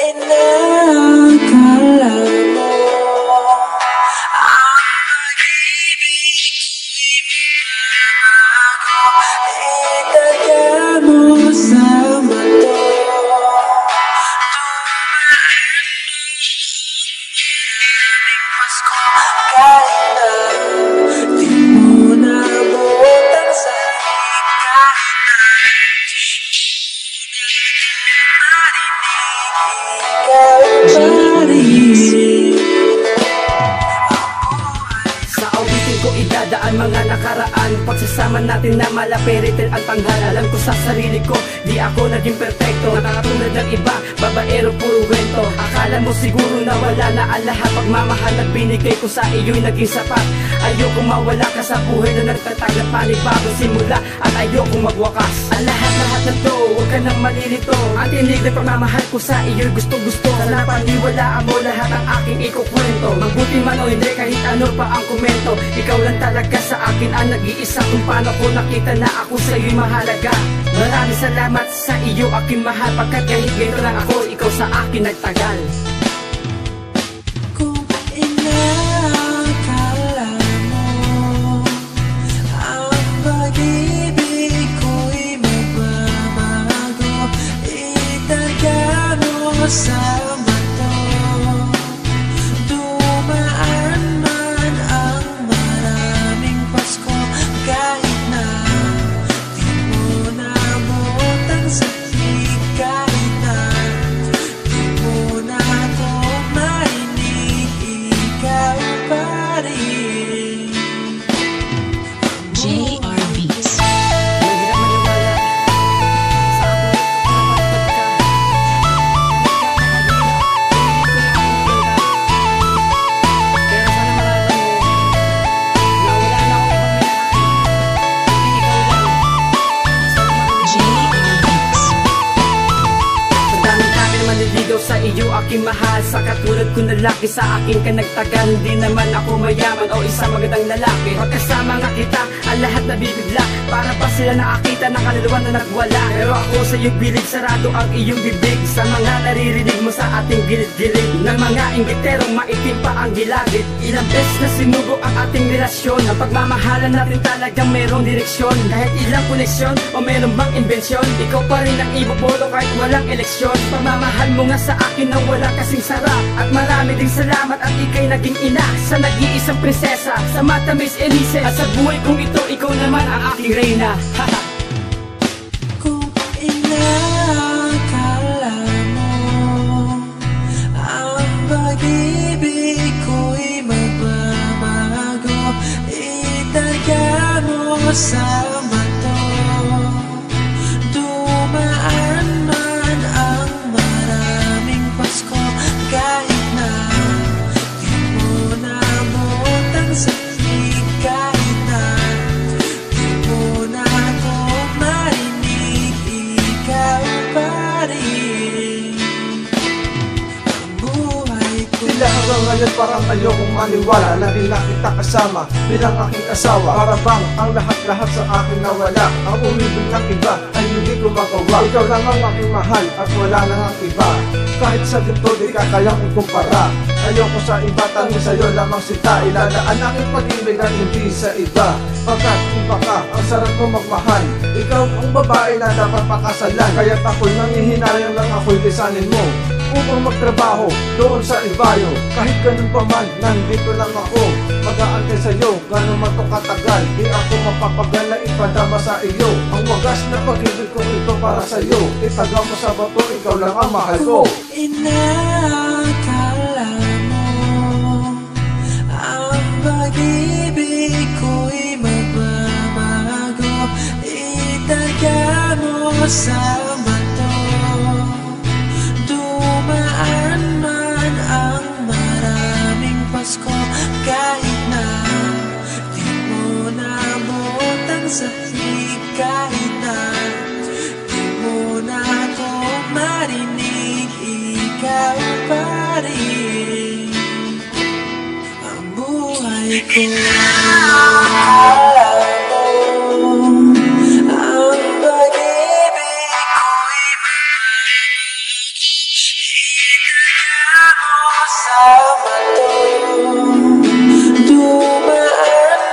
inakala mo ang pag-ibig ko'y itaga mo sa bato. Tumaring Pasko kahit na di mo nabuot ang sakit, kahit na sa awitin ko idadaan mga nakaraan, pagsasama natin na malaperitel at tanghal. Alam ko sa sarili ko, di ako naging perfecto, nakakatulad ng iba, babaero puro kwento. Akala mo siguro na wala na ang lahat, pagmamahal na binigay ko sa iyo'y naging sapat. Ayoko mawala ka sa buhay na nagtatag ng panibagong simula, at ayoko magwakas. Ang lahat-lahat na to, huwag ka nang malilito. Ang tinig na pagmamahal ko sa iyo'y gusto-gusto. Sana paniwalaan mo lahat ang aking ikukwento. Mabuti man o hindi, kahit ano pa ang komento, ikaw lang talaga sa akin ang nag-iisa. Kung paano ko nakita na ako sa iyo'y mahalaga. Maraming salamat sa iyo aking mahal, pagkat kahit ganito lang ako, ikaw sa akin nagtagal. Kung inakala mo ang pag-ibig ko'y magbabago, itaga mo sa bato. Dumaan man ang maraming Pasko, kahit na di mo nabuot ang sakit, kahit na di mo na ako marinig, ikaw pa rin. JR Beats. Mahirap maniwala sa ako pero sana malaman mo na wala na akong ibang minahal, kundi ikaw lang. JR Beats. Sa dami-dami naman nililigaw sa iyo aking mahal, sa katulad ko na laki sa akin ka nagtagal. Di naman ako mayaman o isang magandang lalaki, pagkasama nga kita ang lahat nabibigla. Para pa sila nakakita ng kaluluwa na nagwala, pero ako sa iyong bilig sarado ang iyong bibig. Sa mga naririnig mo sa ating gilid-gilid ng mga inggiterong maitim pa ang gilagid. Ilang beses na sinubo ang ating relasyon, ang pagmamahalan natin talagang merong direksyon. Kahit ilang koneksyon o meron bang imbensyon, ikaw pa rin ang iboboto kahit walang eleksyon. Pagmamahal mo nga sa akin na wala kasing sarap, at marami ding salamat at ika'y naging ina sa nag-iisang prinsesa, sa mata Miss Elise. At sa buhay kong ito, ikaw naman ang aking reyna. Kung inakala mo ang pag-ibig ko'y magbabago, itaga mo sa bato. Dumaan man ang maraming Pasko, kahit na di mo nabuot ang sakit, kahit na di mo na ako marinig, ikaw pa rin ang buhay ko. Tila hanggang ngayon parang ayokong maniwala na rin na kita kasama bilang aking asawa. Para bang ang lahat-lahat sa akin nawala, ang umibig ng iba ay hindi ko magawa. Ikaw lang ang aking mahal at wala nang ang iba. Kahit sa ginto di ka kayang ikumpara. Ayoko sa iba, tanong sa'yo lamang sita. Ilalaan aking pag-ibig at hindi sa iba. Pagkat iba ka, ang sarap mo magmahal. Ikaw ang babae na dapat pakasalan, kaya't ako'y nangihinayang lang ako'y lisanin mo upang magtrabaho doon sa ibayo. Kahit ganun pa man, nandito lang ako, mag-aantay sa'yo, gano'n man to katagal. Di ako mapapagal na ipadama sa iyo ang wagas na pag-ibig ko ito para sa'yo. Itaga mo sa bato, ikaw lang ang mahal ko. Inakala mo ang pag-ibig ko'y magbabago, itaga mo sa bato. Dumaan man ang maraming Pasko, kahit na di mo nabuot ang sakit, kahit na di mo na ako marinig, ikaw pa rin ang buhay ko. Alam mo ang pag-ibig ko'y magbabago, to. Dumaan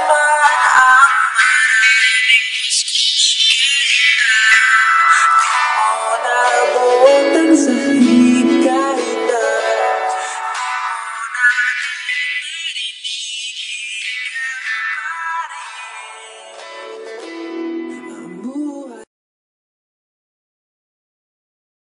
man ang maraming kahit na di mo nabuot ang sahig, kahit na di mo na narinig.